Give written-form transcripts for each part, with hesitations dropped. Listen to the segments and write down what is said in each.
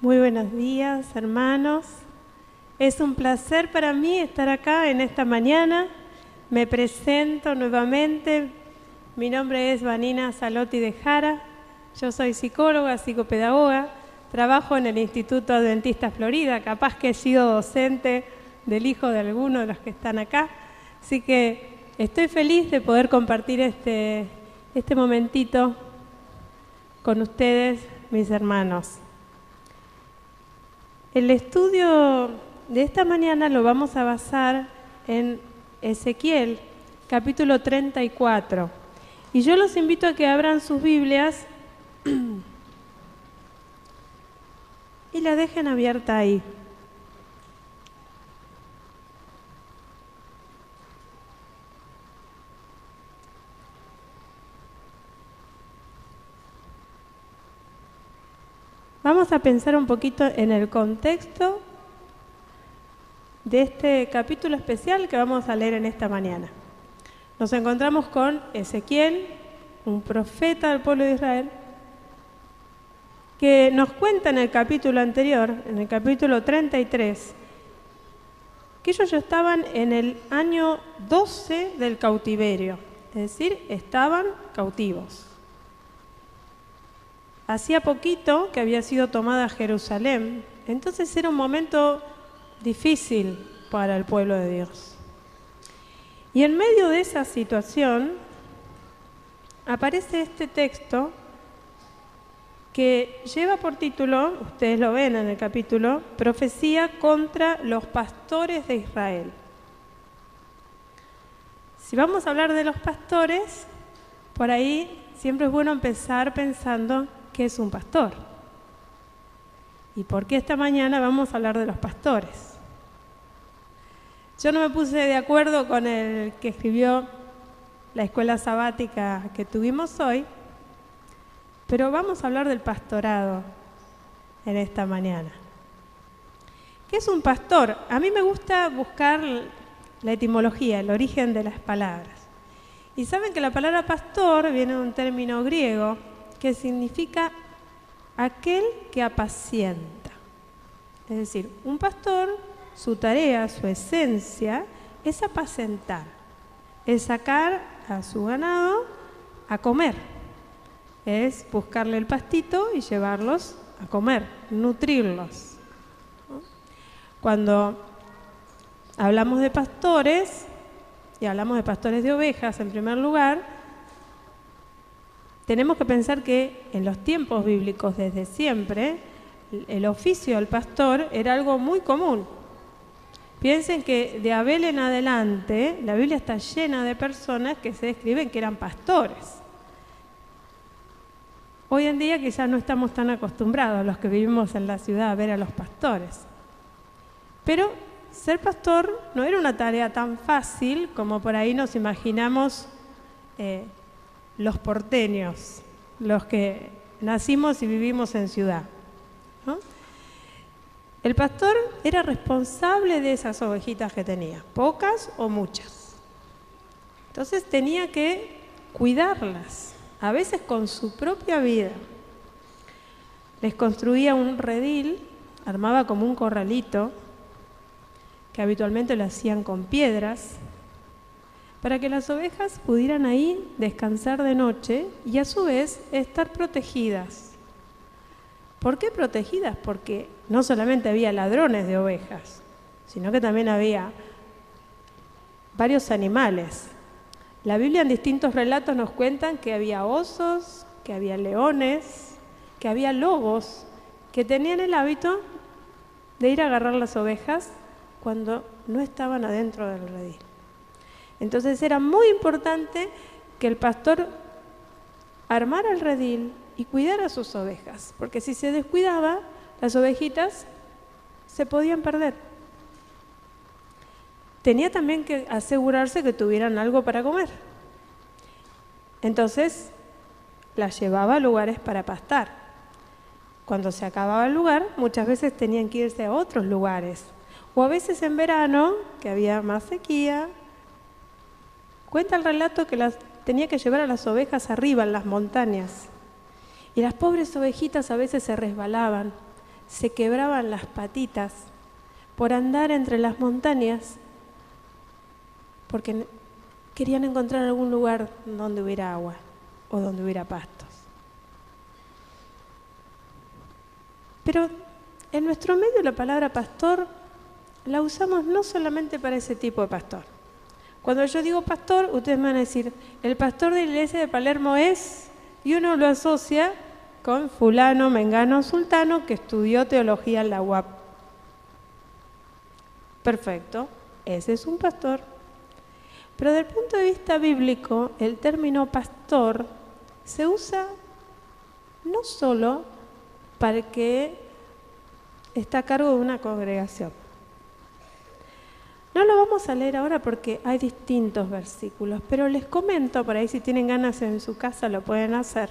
Muy buenos días, hermanos. Es un placer para mí estar acá en esta mañana. Me presento nuevamente. Mi nombre es Vanina Salotti de Jara. Yo soy psicóloga, psicopedagoga. Trabajo en el Instituto Adventista Florida. Capaz que he sido docente del hijo de alguno de los que están acá. Así que estoy feliz de poder compartir este momentito con ustedes, mis hermanos. El estudio de esta mañana lo vamos a basar en Ezequiel, capítulo 34. Y yo los invito a que abran sus Biblias y la dejen abierta ahí. Vamos a pensar un poquito en el contexto de este capítulo especial que vamos a leer en esta mañana. Nos encontramos con Ezequiel, un profeta del pueblo de Israel, que nos cuenta en el capítulo anterior, en el capítulo 33, que ellos ya estaban en el año 12 del cautiverio, es decir, estaban cautivos. Hacía poquito que había sido tomada Jerusalén, entonces era un momento difícil para el pueblo de Dios. Y en medio de esa situación aparece este texto que lleva por título, ustedes lo ven en el capítulo, Profecía contra los pastores de Israel. Si vamos a hablar de los pastores, por ahí siempre es bueno empezar pensando ¿qué es un pastor? ¿Y por qué esta mañana vamos a hablar de los pastores? Yo no me puse de acuerdo con el que escribió la escuela sabática que tuvimos hoy, pero vamos a hablar del pastorado en esta mañana. ¿Qué es un pastor? A mí me gusta buscar la etimología, el origen de las palabras. Y saben que la palabra pastor viene de un término griego que significa aquel que apacienta. Es decir, un pastor, su tarea, su esencia, es apacentar, es sacar a su ganado a comer, es buscarle el pastito y llevarlos a comer, nutrirlos. Cuando hablamos de pastores, y hablamos de pastores de ovejas en primer lugar, tenemos que pensar que en los tiempos bíblicos desde siempre, el oficio del pastor era algo muy común. Piensen que de Abel en adelante, la Biblia está llena de personas que se describen que eran pastores. Hoy en día quizás no estamos tan acostumbrados los que vivimos en la ciudad a ver a los pastores. Pero ser pastor no era una tarea tan fácil como por ahí nos imaginamos los porteños, los que nacimos y vivimos en ciudad, ¿no? El pastor era responsable de esas ovejitas que tenía, pocas o muchas. Entonces tenía que cuidarlas, a veces con su propia vida. Les construía un redil, armaba como un corralito, que habitualmente lo hacían con piedras, para que las ovejas pudieran ahí descansar de noche y a su vez estar protegidas. ¿Por qué protegidas? Porque no solamente había ladrones de ovejas, sino que también había varios animales. La Biblia en distintos relatos nos cuentan que había osos, que había leones, que había lobos, que tenían el hábito de ir a agarrar las ovejas cuando no estaban adentro del redil. Entonces era muy importante que el pastor armara el redil y cuidara a sus ovejas, porque si se descuidaba, las ovejitas se podían perder. Tenía también que asegurarse que tuvieran algo para comer. Entonces las llevaba a lugares para pastar. Cuando se acababa el lugar, muchas veces tenían que irse a otros lugares. O a veces en verano, que había más sequía, cuenta el relato que las tenía que llevar a las ovejas arriba en las montañas. Y las pobres ovejitas a veces se resbalaban, se quebraban las patitas por andar entre las montañas, porque querían encontrar algún lugar donde hubiera agua o donde hubiera pastos. Pero en nuestro medio la palabra pastor la usamos no solamente para ese tipo de pastor. Cuando yo digo pastor, ustedes me van a decir, el pastor de la iglesia de Palermo es, y uno lo asocia con fulano, mengano, sultano, que estudió teología en la UAP. Perfecto, ese es un pastor. Pero desde el punto de vista bíblico, el término pastor se usa no solo para el que está a cargo de una congregación. No lo vamos a leer ahora porque hay distintos versículos, pero les comento, por ahí si tienen ganas en su casa lo pueden hacer.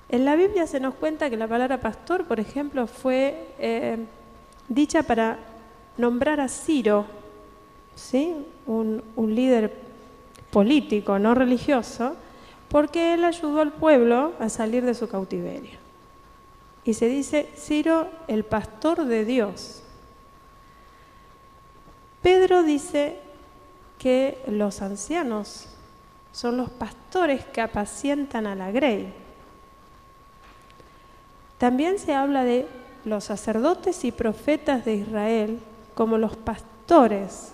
En la Biblia se nos cuenta que la palabra pastor, por ejemplo, fue dicha para nombrar a Ciro, ¿sí? un líder político, no religioso, porque él ayudó al pueblo a salir de su cautiverio. Y se dice Ciro, el pastor de Dios. Pedro dice que los ancianos son los pastores que apacientan a la grey. También se habla de los sacerdotes y profetas de Israel como los pastores.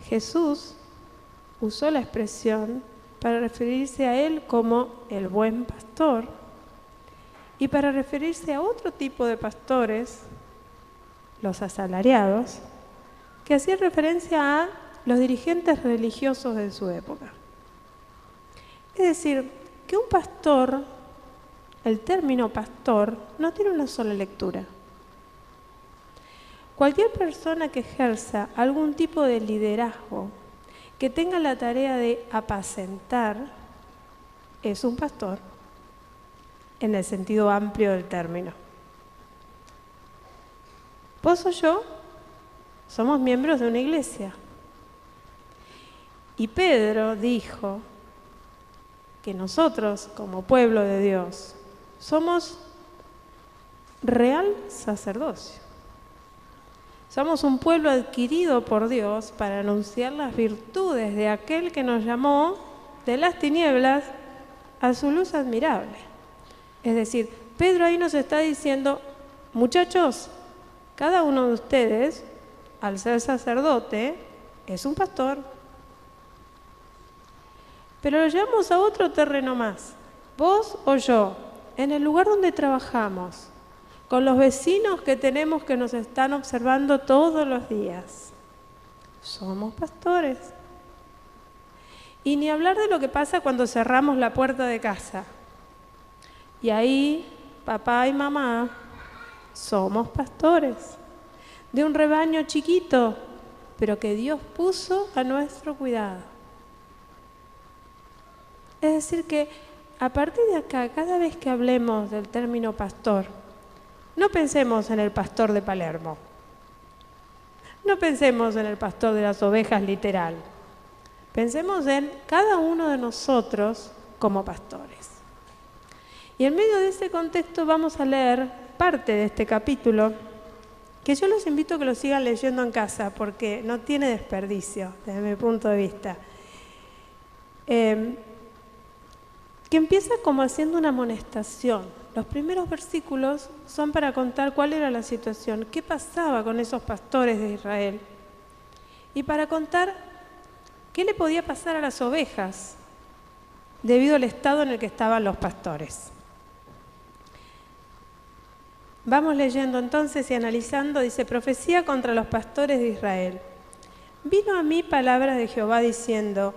Jesús usó la expresión para referirse a él como el buen pastor y para referirse a otro tipo de pastores, los asalariados, que hacían referencia a los dirigentes religiosos de su época. Es decir, que un pastor, el término pastor, no tiene una sola lectura. Cualquier persona que ejerza algún tipo de liderazgo, que tenga la tarea de apacentar, es un pastor, en el sentido amplio del término. Vos o yo somos miembros de una iglesia. Y Pedro dijo que nosotros, como pueblo de Dios, somos real sacerdocio. Somos un pueblo adquirido por Dios para anunciar las virtudes de aquel que nos llamó de las tinieblas a su luz admirable. Es decir, Pedro ahí nos está diciendo, muchachos, cada uno de ustedes, al ser sacerdote, es un pastor. Pero lo llevamos a otro terreno más. Vos o yo, en el lugar donde trabajamos, con los vecinos que tenemos que nos están observando todos los días, somos pastores. Y ni hablar de lo que pasa cuando cerramos la puerta de casa. Y ahí, papá y mamá, somos pastores de un rebaño chiquito, pero que Dios puso a nuestro cuidado. Es decir que a partir de acá, cada vez que hablemos del término pastor, no pensemos en el pastor de Palermo, no pensemos en el pastor de las ovejas literal, pensemos en cada uno de nosotros como pastores. Y en medio de ese contexto vamos a leer parte de este capítulo, que yo los invito a que lo sigan leyendo en casa, porque no tiene desperdicio desde mi punto de vista. Que empieza como haciendo una amonestación. Los primeros versículos son para contar cuál era la situación, qué pasaba con esos pastores de Israel, y para contar qué le podía pasar a las ovejas debido al estado en el que estaban los pastores. Vamos leyendo entonces y analizando, dice, profecía contra los pastores de Israel. Vino a mí palabra de Jehová diciendo,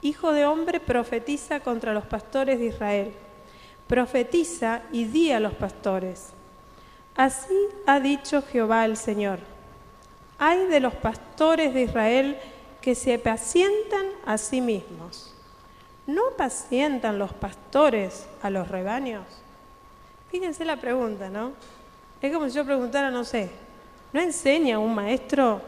Hijo de hombre, profetiza contra los pastores de Israel. Profetiza y di a los pastores. Así ha dicho Jehová el Señor. Ay de los pastores de Israel que se apacientan a sí mismos. ¿No apacientan los pastores a los rebaños? Fíjense la pregunta, ¿no? Es como si yo preguntara, no sé, ¿no enseña un maestro?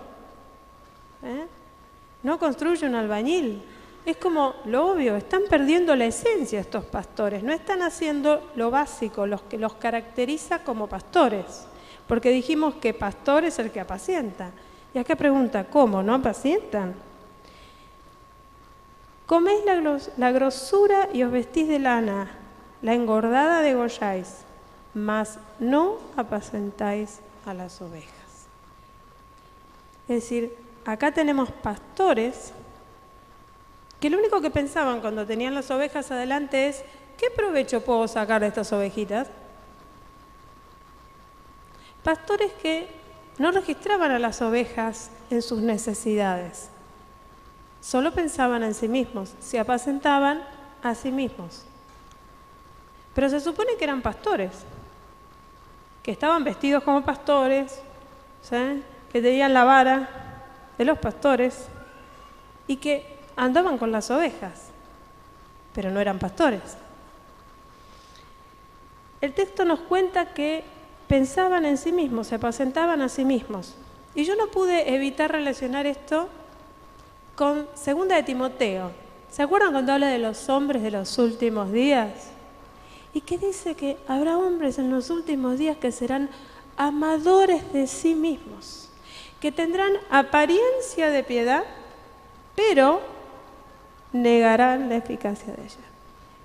¿No construye un albañil? es como lo obvio, están perdiendo la esencia estos pastores, no están haciendo lo básico, lo que los caracteriza como pastores, porque dijimos que pastor es el que apacienta. Y acá pregunta, ¿cómo? ¿No apacientan? Coméis la grosura y os vestís de lana, la engordada degolláis, mas no apacentáis a las ovejas. Es decir, acá tenemos pastores que lo único que pensaban cuando tenían las ovejas adelante es, ¿qué provecho puedo sacar de estas ovejitas? Pastores que no registraban a las ovejas en sus necesidades, solo pensaban en sí mismos, se apacentaban a sí mismos. Pero se supone que eran pastores, que estaban vestidos como pastores, ¿sí? Que tenían la vara de los pastores y que andaban con las ovejas, pero no eran pastores. El texto nos cuenta que pensaban en sí mismos, se apacentaban a sí mismos. Y yo no pude evitar relacionar esto con 2 de Timoteo. ¿Se acuerdan cuando habla de los hombres de los últimos días? Y que dice que habrá hombres en los últimos días que serán amadores de sí mismos, que tendrán apariencia de piedad, pero negarán la eficacia de ella.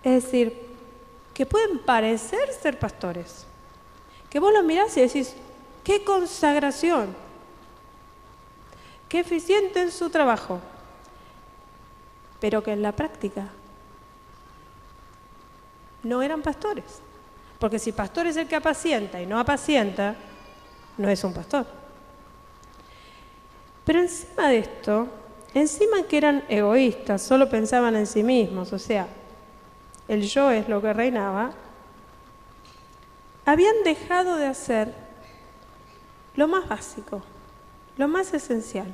Es decir, que pueden parecer ser pastores, que vos los mirás y decís, qué consagración, qué eficiente en su trabajo, pero que en la práctica no eran pastores. Porque si pastor es el que apacienta y no apacienta, no es un pastor. Pero encima de esto, encima que eran egoístas, solo pensaban en sí mismos, o sea, el yo es lo que reinaba, habían dejado de hacer lo más básico, lo más esencial.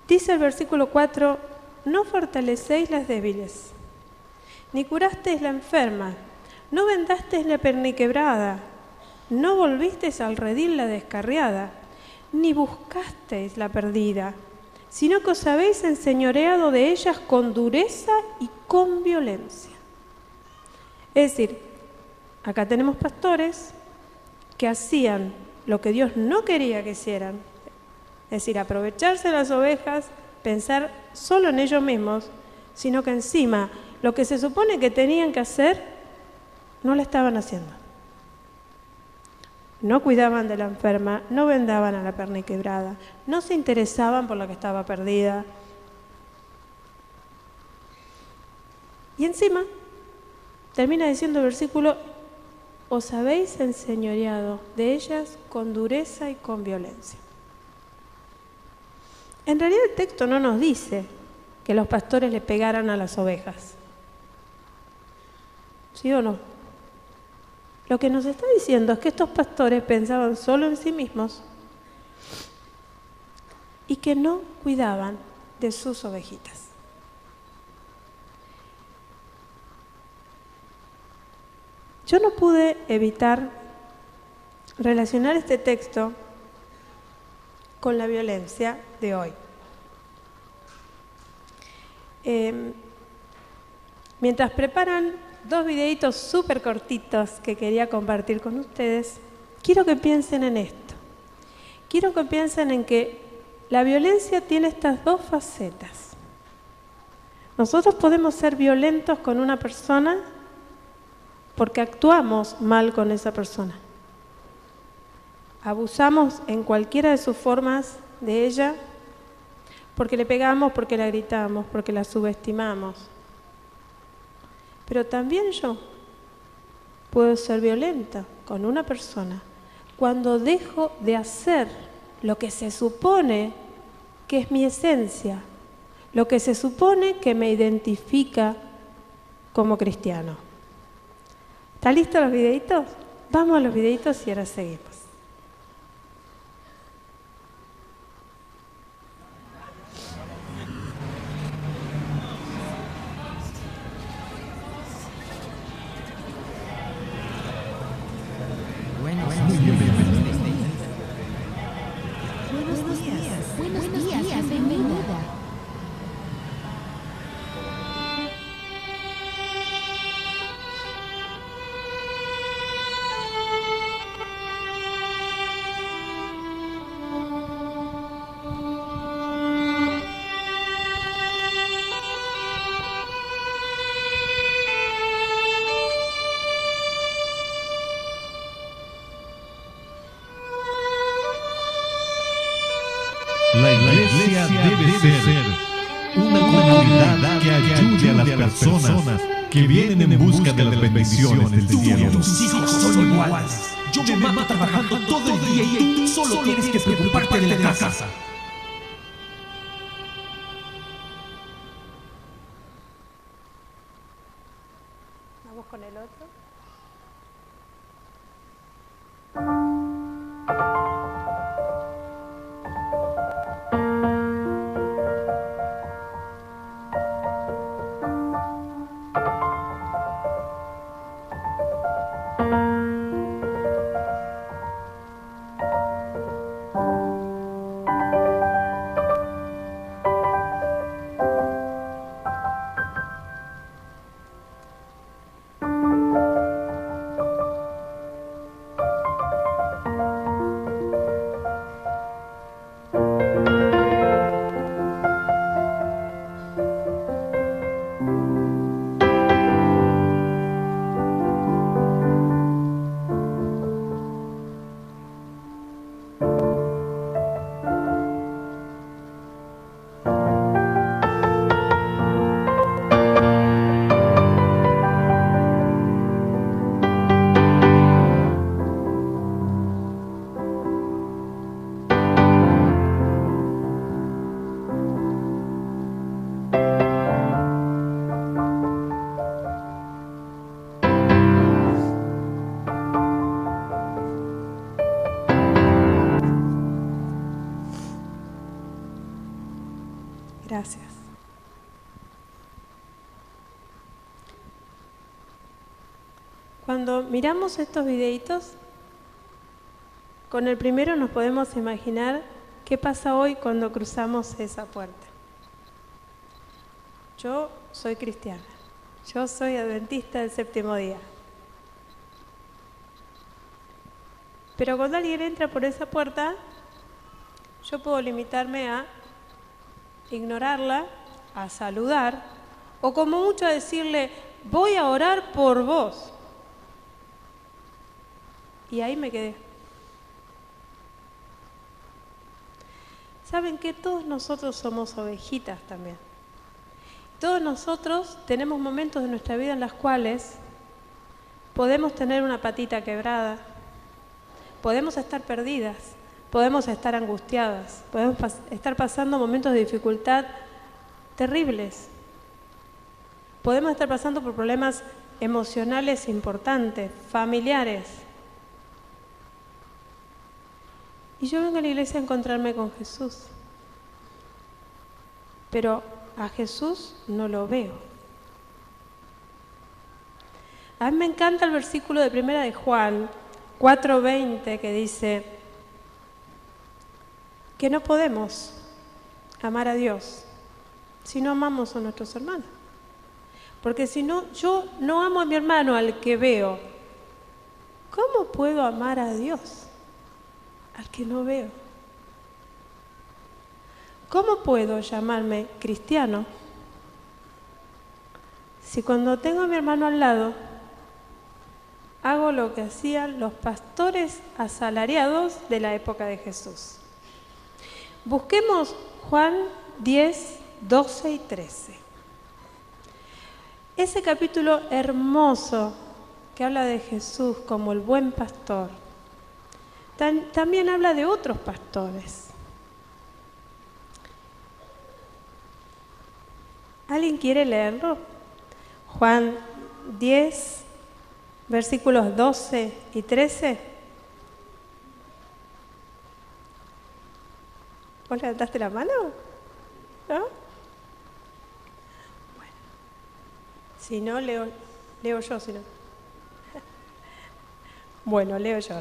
Dice el versículo 4, no fortalecéis las débiles, ni curasteis la enferma, no vendasteis la perniquebrada, no volvisteis al redil la descarriada, ni buscasteis la perdida, sino que os habéis enseñoreado de ellas con dureza y con violencia. Es decir, acá tenemos pastores que hacían lo que Dios no quería que hicieran, es decir, aprovecharse de las ovejas, pensar solo en ellos mismos, sino que encima lo que se supone que tenían que hacer, no lo estaban haciendo. No cuidaban de la enferma, no vendaban a la perniquebrada, no se interesaban por la que estaba perdida. Y encima, termina diciendo el versículo, os habéis enseñoreado de ellas con dureza y con violencia. En realidad el texto no nos dice que los pastores le pegaran a las ovejas. ¿Sí o no? Lo que nos está diciendo es que estos pastores pensaban solo en sí mismos y que no cuidaban de sus ovejitas. Yo no pude evitar relacionar este texto con la violencia de hoy. Mientras preparan 2 videitos súper cortitos que quería compartir con ustedes, quiero que piensen en esto. Quiero que piensen en que la violencia tiene estas 2 facetas. Nosotros podemos ser violentos con una persona porque actuamos mal con esa persona. Abusamos en cualquiera de sus formas de ella porque le pegamos, porque la gritamos, porque la subestimamos. Pero también yo puedo ser violenta con una persona cuando dejo de hacer lo que se supone que es mi esencia, lo que se supone que me identifica como cristiano. ¿Están listos los videitos? Vamos a los videitos y ahora seguimos. Buenos días. debe ser una comunidad que ayude a las personas que vienen en busca de las bendiciones del cielo. Tus hijos son iguales. Yo me mato trabajando todo el día y tú solo tienes que preocuparte de la casa. Vamos con el otro. Gracias. Cuando miramos estos videitos, con el primero nos podemos imaginar qué pasa hoy cuando cruzamos esa puerta. Yo soy cristiana, yo soy adventista del séptimo día. Pero cuando alguien entra por esa puerta, yo puedo limitarme a ignorarla, a saludar, o como mucho a decirle, voy a orar por vos. Y ahí me quedé. ¿Saben qué? Todos nosotros somos ovejitas también. Todos nosotros tenemos momentos de nuestra vida en los cuales podemos tener una patita quebrada, podemos estar perdidas, podemos estar angustiadas, podemos estar pasando momentos de dificultad terribles. Podemos estar pasando por problemas emocionales importantes, familiares. Y yo vengo a la iglesia a encontrarme con Jesús. Pero a Jesús no lo veo. A mí me encanta el versículo de 1 de Juan 4:20 que dice que no podemos amar a Dios si no amamos a nuestros hermanos. Porque si no, yo no amo a mi hermano al que veo, ¿cómo puedo amar a Dios al que no veo? ¿Cómo puedo llamarme cristiano si cuando tengo a mi hermano al lado hago lo que hacían los pastores asalariados de la época de Jesús? Busquemos Juan 10, 12 y 13. Ese capítulo hermoso que habla de Jesús como el buen pastor, también habla de otros pastores. ¿Alguien quiere leerlo? Juan 10, versículos 12 y 13. ¿Vos levantaste la mano? ¿No? Bueno. Si no, leo yo, si no. Bueno, leo yo.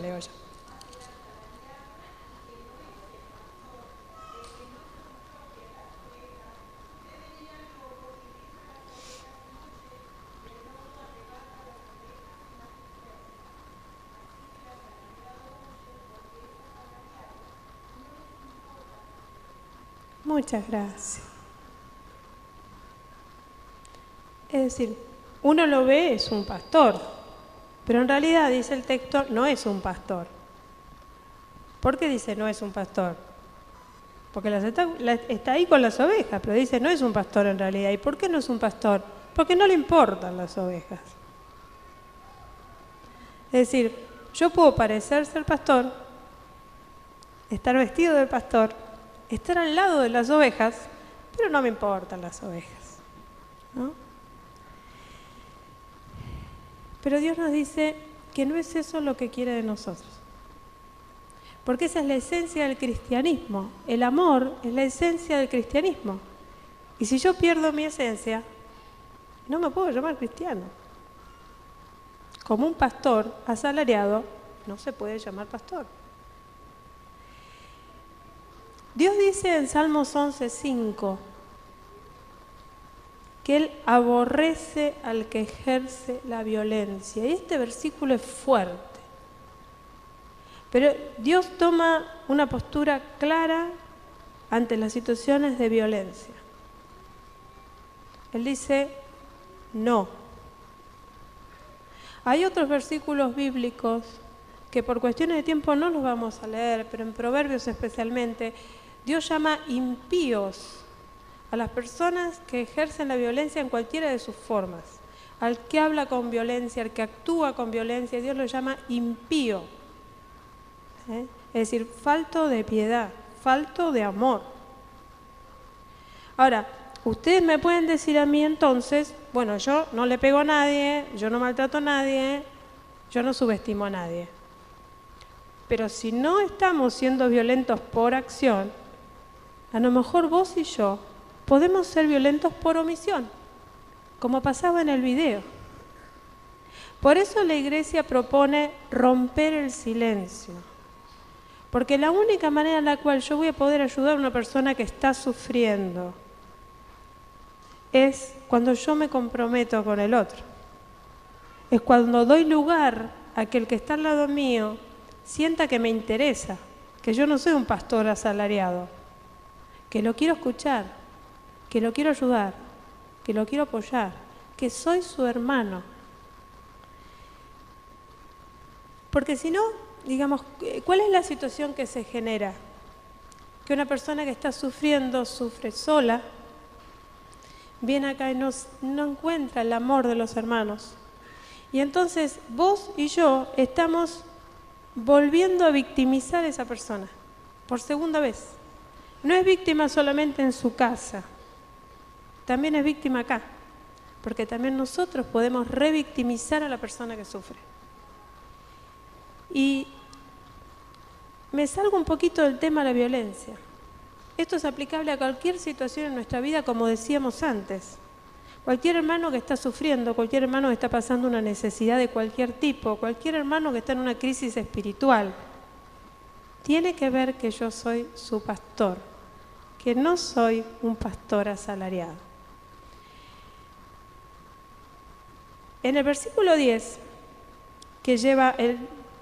Muchas gracias. Es decir, uno lo ve, es un pastor, pero en realidad, dice el texto, no es un pastor. ¿Por qué dice no es un pastor? porque está ahí con las ovejas, pero dice, no es un pastor en realidad. ¿Y por qué no es un pastor? Porque no le importan las ovejas. Es decir, yo puedo parecer ser pastor, estar vestido de pastor, estar al lado de las ovejas, pero no me importan las ovejas, ¿no? Pero Dios nos dice que no es eso lo que quiere de nosotros. Porque esa es la esencia del cristianismo. El amor es la esencia del cristianismo. Y si yo pierdo mi esencia, no me puedo llamar cristiano. Como un pastor asalariado, no se puede llamar pastor. Dios dice en Salmos 11:5 que Él aborrece al que ejerce la violencia. Y este versículo es fuerte. Pero Dios toma una postura clara ante las situaciones de violencia. Él dice, no. Hay otros versículos bíblicos que por cuestiones de tiempo no los vamos a leer, pero en Proverbios especialmente, Dios llama impíos a las personas que ejercen la violencia en cualquiera de sus formas. Al que habla con violencia, al que actúa con violencia, Dios lo llama impío. Es decir, falto de piedad, falto de amor. Ahora, ustedes me pueden decir a mí entonces, bueno, yo no le pego a nadie, yo no maltrato a nadie, yo no subestimo a nadie. Pero si no estamos siendo violentos por acción, a lo mejor vos y yo podemos ser violentos por omisión, como pasaba en el video. Por eso la Iglesia propone romper el silencio. Porque la única manera en la cual yo voy a poder ayudar a una persona que está sufriendo es cuando yo me comprometo con el otro. Es cuando doy lugar a que el que está al lado mío sienta que me interesa, que yo no soy un pastor asalariado, que lo quiero escuchar, que lo quiero ayudar, que lo quiero apoyar, que soy su hermano. Porque si no, digamos, ¿cuál es la situación que se genera? Que una persona que está sufriendo, sufre sola, viene acá y no encuentra el amor de los hermanos. Y entonces vos y yo estamos volviendo a victimizar a esa persona por segunda vez. No es víctima solamente en su casa, también es víctima acá, porque también nosotros podemos revictimizar a la persona que sufre. Y me salgo un poquito del tema de la violencia. Esto es aplicable a cualquier situación en nuestra vida, como decíamos antes. Cualquier hermano que está sufriendo, cualquier hermano que está pasando una necesidad de cualquier tipo, cualquier hermano que está en una crisis espiritual, tiene que ver que yo soy su pastor, que no soy un pastor asalariado. En el versículo 10, que lleva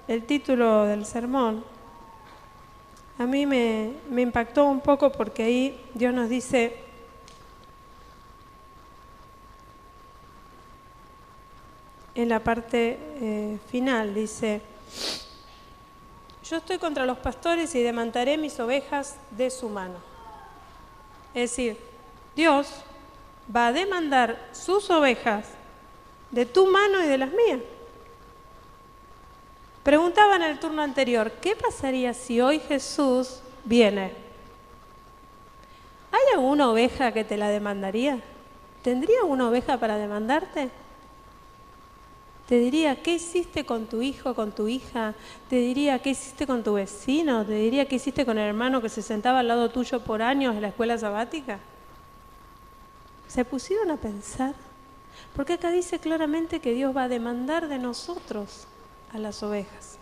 el título del sermón, a mí me impactó un poco porque ahí Dios nos dice, en la parte final, dice, yo estoy contra los pastores y demandaré mis ovejas de su mano. Es decir, Dios va a demandar sus ovejas de tu mano y de las mías. Preguntaba en el turno anterior, ¿qué pasaría si hoy Jesús viene? ¿Hay alguna oveja que te la demandaría? ¿Tendría una oveja para demandarte? Te diría, ¿qué hiciste con tu hijo, con tu hija? Te diría, ¿qué hiciste con tu vecino? Te diría, ¿qué hiciste con el hermano que se sentaba al lado tuyo por años en la escuela sabática? ¿Se pusieron a pensar? Porque acá dice claramente que Dios va a demandar de nosotros a las ovejas.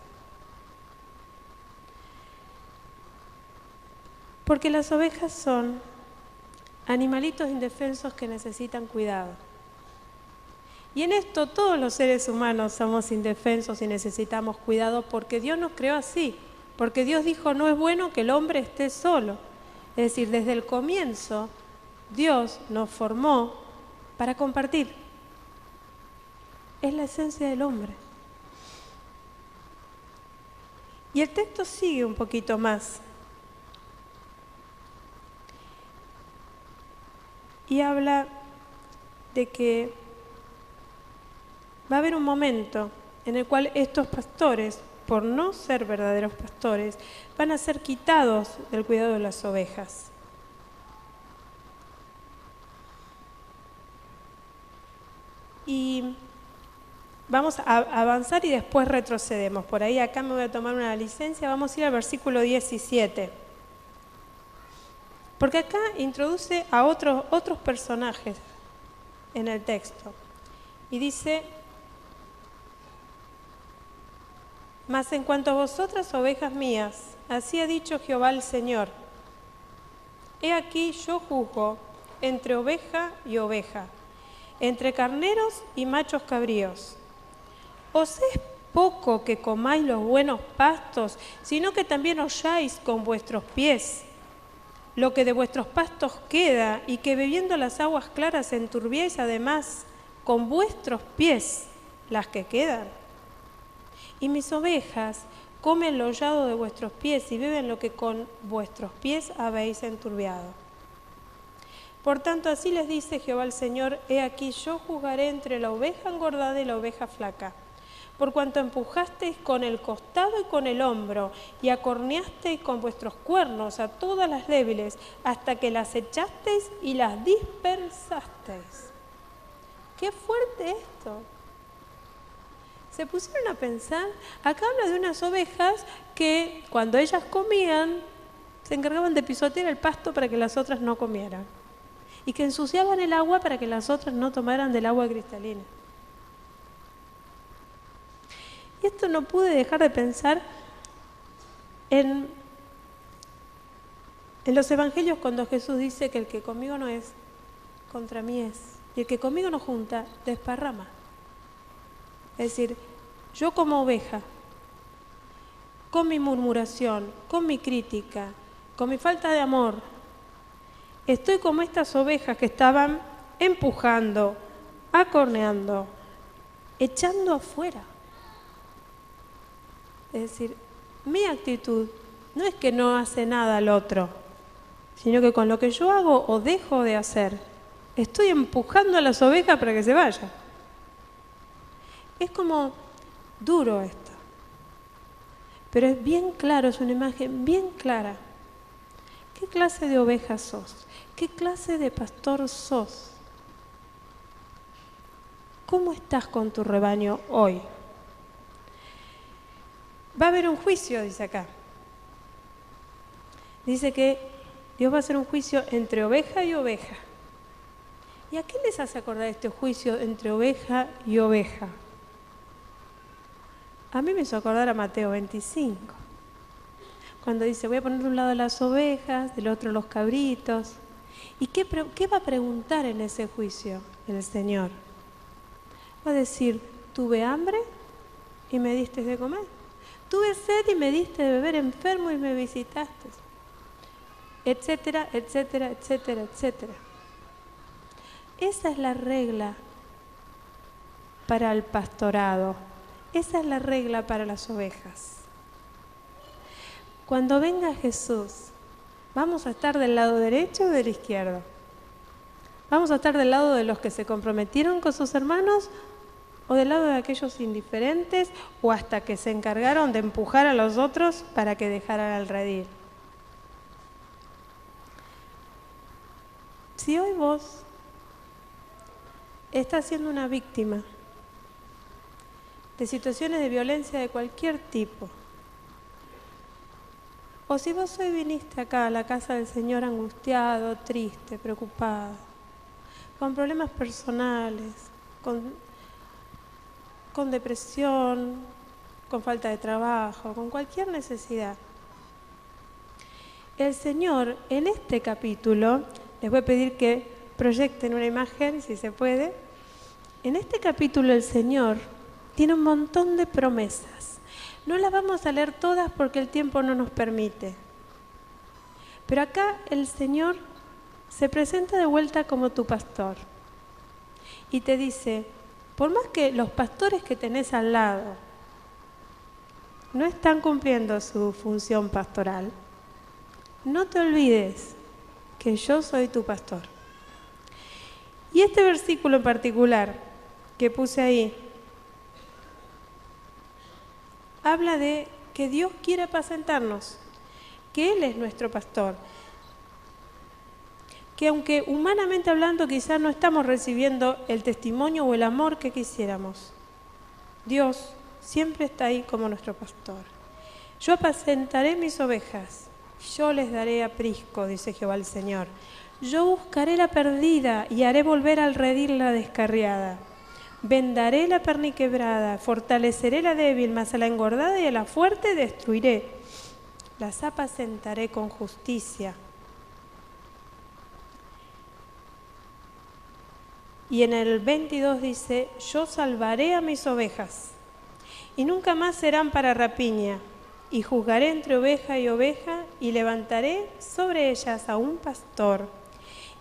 Porque las ovejas son animalitos indefensos que necesitan cuidado. Y en esto todos los seres humanos somos indefensos y necesitamos cuidado porque Dios nos creó así. Porque Dios dijo, no es bueno que el hombre esté solo. Es decir, desde el comienzo, Dios nos formó para compartir. Es la esencia del hombre. Y el texto sigue un poquito más. y habla de que va a haber un momento en el cual estos pastores, por no ser verdaderos pastores, van a ser quitados del cuidado de las ovejas. Y vamos a avanzar y después retrocedemos. Por ahí acá me voy a tomar una licencia. Vamos a ir al versículo 17. Porque acá introduce a otros personajes en el texto. Y dice: mas en cuanto a vosotras, ovejas mías, así ha dicho Jehová el Señor: he aquí yo juzgo entre oveja y oveja, entre carneros y machos cabríos. ¿Os es poco que comáis los buenos pastos, sino que también holláis con vuestros pies lo que de vuestros pastos queda, y que bebiendo las aguas claras enturbiáis además con vuestros pies las que quedan? Y mis ovejas comen lo hollado de vuestros pies y beben lo que con vuestros pies habéis enturbiado. Por tanto, así les dice Jehová el Señor: he aquí yo juzgaré entre la oveja engordada y la oveja flaca, por cuanto empujasteis con el costado y con el hombro, y acorneasteis con vuestros cuernos a todas las débiles, hasta que las echasteis y las dispersasteis. ¡Qué fuerte esto! Se pusieron a pensar, acá habla de unas ovejas que cuando ellas comían se encargaban de pisotear el pasto para que las otras no comieran, y que ensuciaban el agua para que las otras no tomaran del agua cristalina. Y esto no pude dejar de pensar en los evangelios, cuando Jesús dice que el que conmigo no es, contra mí es, y el que conmigo no junta, desparrama. Es decir, yo como oveja, con mi murmuración, con mi crítica, con mi falta de amor, estoy como estas ovejas que estaban empujando, acorneando, echando afuera. Es decir, mi actitud no es que no hace nada al otro, sino que con lo que yo hago o dejo de hacer, estoy empujando a las ovejas para que se vayan. Es como duro esto, pero es bien claro, es una imagen bien clara. ¿Qué clase de oveja sos? ¿Qué clase de pastor sos? ¿Cómo estás con tu rebaño hoy? Va a haber un juicio, dice acá. Dice que Dios va a hacer un juicio entre oveja y oveja. ¿Y a qué les hace acordar este juicio entre oveja y oveja? A mí me hizo acordar a Mateo 25, cuando dice: voy a poner de un lado las ovejas, del otro los cabritos. ¿Y qué va a preguntar en ese juicio el Señor? Va a decir: tuve hambre y me diste de comer. Tuve sed y me diste de beber, enfermo y me visitaste. Etcétera, etcétera, etcétera, etcétera. Esa es la regla para el pastorado. Esa es la regla para las ovejas. Cuando venga Jesús, ¿vamos a estar del lado derecho o del izquierdo? ¿Vamos a estar del lado de los que se comprometieron con sus hermanos, o del lado de aquellos indiferentes, o hasta que se encargaron de empujar a los otros para que dejaran el redil? Si hoy vos estás siendo una víctima de situaciones de violencia de cualquier tipo, o si vos hoy viniste acá a la casa del Señor angustiado, triste, preocupado, con problemas personales, con depresión, con falta de trabajo, con cualquier necesidad, el Señor en este capítulo, les voy a pedir que proyecten una imagen, si se puede. En este capítulo el Señor tiene un montón de promesas. No las vamos a leer todas porque el tiempo no nos permite. Pero acá el Señor se presenta de vuelta como tu pastor y te dice: por más que los pastores que tenés al lado no están cumpliendo su función pastoral, no te olvides que yo soy tu pastor. Y este versículo en particular que puse ahí, habla de que Dios quiere apacentarnos, que Él es nuestro pastor, que aunque humanamente hablando quizás no estamos recibiendo el testimonio o el amor que quisiéramos, Dios siempre está ahí como nuestro pastor. Yo apacentaré mis ovejas, yo les daré aprisco, dice Jehová el Señor. Yo buscaré la perdida y haré volver al redil la descarriada. Vendaré la perniquebrada, fortaleceré la débil, mas a la engordada y a la fuerte destruiré. Las apacentaré con justicia. Y en el 22 dice, yo salvaré a mis ovejas, y nunca más serán para rapiña, y juzgaré entre oveja y oveja, y levantaré sobre ellas a un pastor,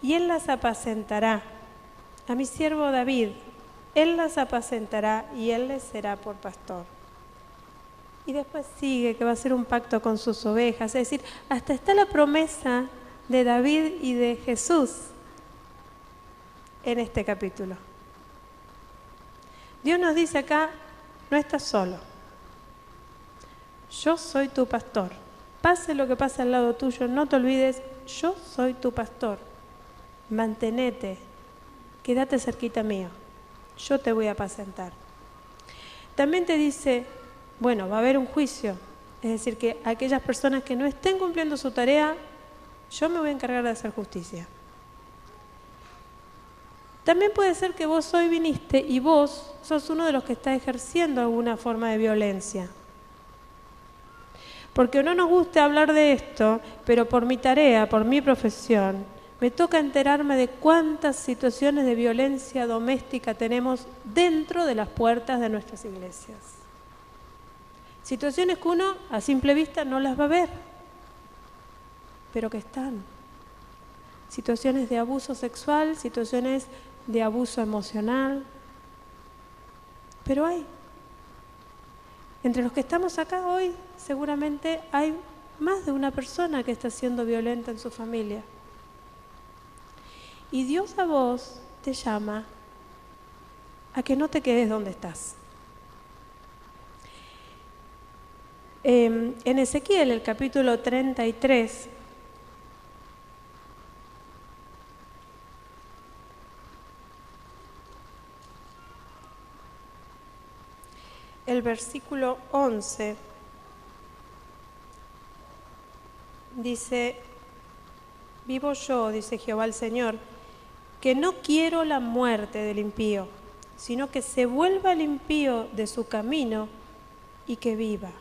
y él las apacentará. A mi siervo David, él las apacentará, y él les será por pastor. Y después sigue que va a hacer un pacto con sus ovejas, es decir, hasta está la promesa de David y de Jesús en este capítulo. Dios nos dice acá, no estás solo. Yo soy tu pastor. Pase lo que pase al lado tuyo, no te olvides, yo soy tu pastor. Mantenete, quédate cerquita mío. Yo te voy a apacentar. También te dice, bueno, va a haber un juicio. Es decir, que aquellas personas que no estén cumpliendo su tarea, yo me voy a encargar de hacer justicia. También puede ser que vos hoy viniste y vos sos uno de los que está ejerciendo alguna forma de violencia. Porque no nos gusta hablar de esto, pero por mi tarea, por mi profesión, me toca enterarme de cuántas situaciones de violencia doméstica tenemos dentro de las puertas de nuestras iglesias. Situaciones que uno a simple vista no las va a ver, pero que están. Situaciones de abuso sexual, situaciones de abuso emocional, pero hay. Entre los que estamos acá hoy, seguramente hay más de una persona que está siendo violenta en su familia. Y Dios a vos te llama a que no te quedes donde estás. En Ezequiel, el capítulo 33, el versículo 11 dice, vivo yo, dice Jehová el Señor, que no quiero la muerte del impío, sino que se vuelva el impío de su camino y que viva.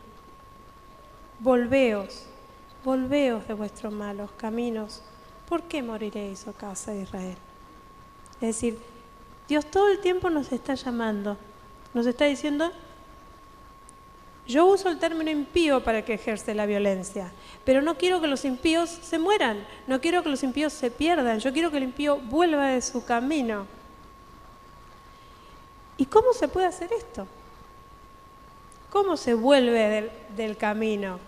Volveos, volveos de vuestros malos caminos, ¿por qué moriréis, oh casa de Israel? Es decir, Dios todo el tiempo nos está llamando, nos está diciendo, yo uso el término impío para que ejerce la violencia, pero no quiero que los impíos se mueran, no quiero que los impíos se pierdan, yo quiero que el impío vuelva de su camino. ¿Y cómo se puede hacer esto? ¿Cómo se vuelve del camino?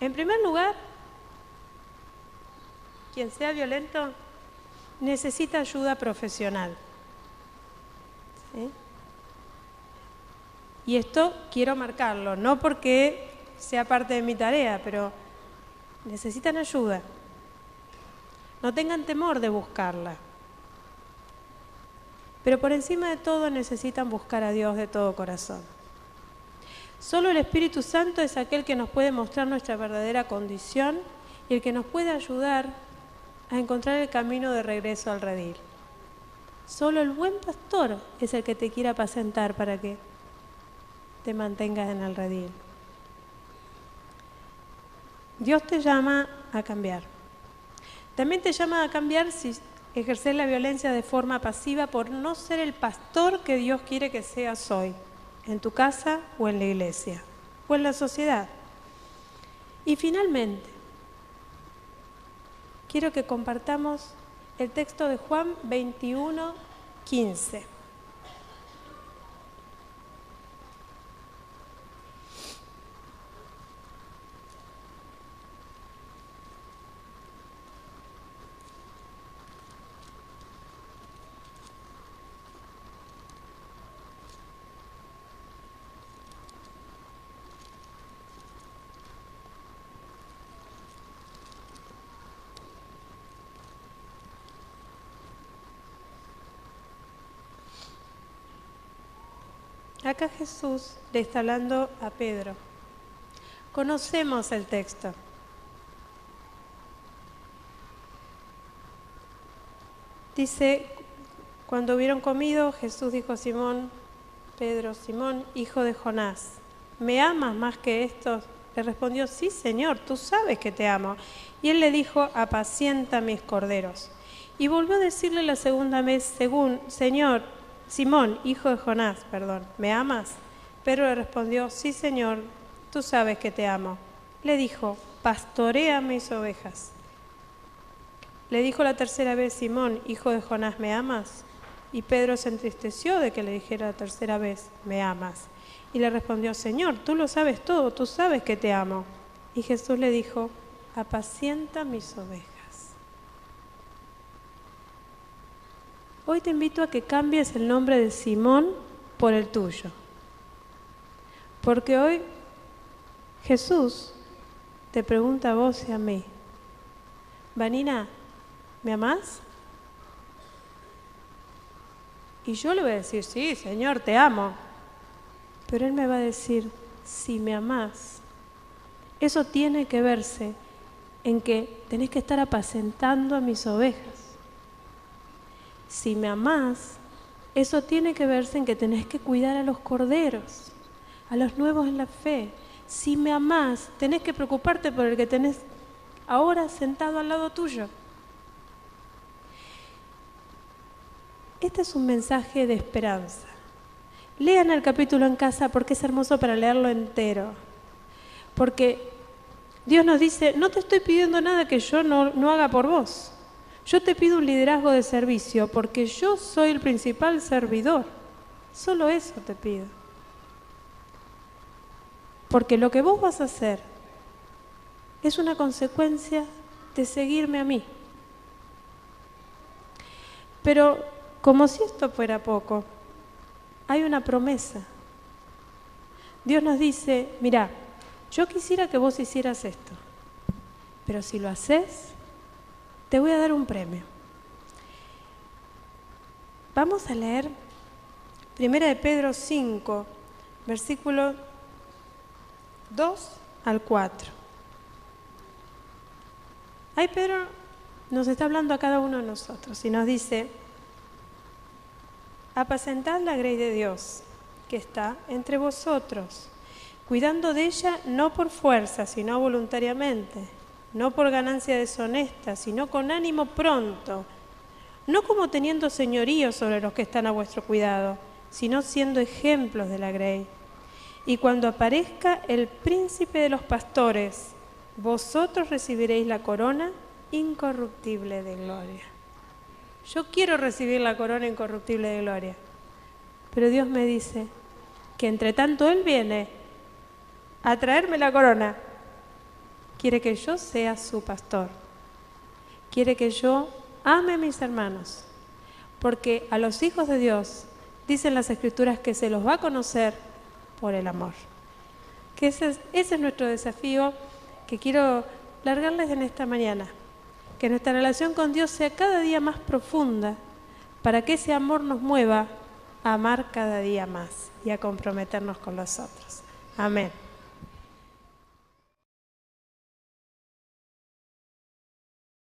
En primer lugar, quien sea violento necesita ayuda profesional. ¿Sí? Y esto quiero marcarlo, no porque sea parte de mi tarea, pero necesitan ayuda. No tengan temor de buscarla. Pero por encima de todo necesitan buscar a Dios de todo corazón. Solo el Espíritu Santo es aquel que nos puede mostrar nuestra verdadera condición y el que nos puede ayudar a encontrar el camino de regreso al redil. Solo el buen pastor es el que te quiere apacentar para que te mantengas en el redil. Dios te llama a cambiar. También te llama a cambiar si ejercer la violencia de forma pasiva por no ser el pastor que Dios quiere que seas hoy, en tu casa o en la iglesia, o en la sociedad. Y finalmente, quiero que compartamos el texto de Juan 21:15. Acá Jesús le está hablando a Pedro. Conocemos el texto. Dice, cuando hubieron comido, Jesús dijo a Simón, Pedro, Simón, hijo de Jonás, ¿me amas más que estos? Le respondió, sí, Señor, tú sabes que te amo. Y él le dijo, apacienta mis corderos. Y volvió a decirle la segunda vez, Señor, Simón, hijo de Jonás, ¿me amas? Pedro le respondió, sí, Señor, tú sabes que te amo. Le dijo, pastorea mis ovejas. Le dijo la tercera vez, Simón, hijo de Jonás, ¿me amas? Y Pedro se entristeció de que le dijera la tercera vez, ¿me amas? Y le respondió, Señor, tú lo sabes todo, tú sabes que te amo. Y Jesús le dijo, apacienta mis ovejas. Hoy te invito a que cambies el nombre de Simón por el tuyo. Porque hoy Jesús te pregunta a vos y a mí, Vanina, ¿me amás? Y yo le voy a decir, sí, Señor, te amo. Pero Él me va a decir, si me amás, eso tiene que verse en que tenés que estar apacentando a mis ovejas. Si me amás, eso tiene que verse en que tenés que cuidar a los corderos, a los nuevos en la fe. Si me amás, tenés que preocuparte por el que tenés ahora sentado al lado tuyo. Este es un mensaje de esperanza. Lean el capítulo en casa porque es hermoso para leerlo entero. Porque Dios nos dice, no te estoy pidiendo nada que yo no haga por vos. Yo te pido un liderazgo de servicio porque yo soy el principal servidor. Solo eso te pido. Porque lo que vos vas a hacer es una consecuencia de seguirme a mí. Pero como si esto fuera poco, hay una promesa. Dios nos dice, mirá, yo quisiera que vos hicieras esto, pero si lo haces, te voy a dar un premio. Vamos a leer 1 de Pedro 5, versículo 2 al 4. Ahí Pedro nos está hablando a cada uno de nosotros y nos dice, apacentad la grey de Dios, que está entre vosotros, cuidando de ella no por fuerza, sino voluntariamente, no por ganancia deshonesta, sino con ánimo pronto, no como teniendo señorío sobre los que están a vuestro cuidado, sino siendo ejemplos de la grey. Y cuando aparezca el príncipe de los pastores, vosotros recibiréis la corona incorruptible de gloria. Yo quiero recibir la corona incorruptible de gloria, pero Dios me dice que entre tanto Él viene a traerme la corona, quiere que yo sea su pastor, quiere que yo ame a mis hermanos, porque a los hijos de Dios dicen las Escrituras que se los va a conocer por el amor. Que ese es nuestro desafío que quiero largarles en esta mañana. Que nuestra relación con Dios sea cada día más profunda para que ese amor nos mueva a amar cada día más y a comprometernos con los otros. Amén.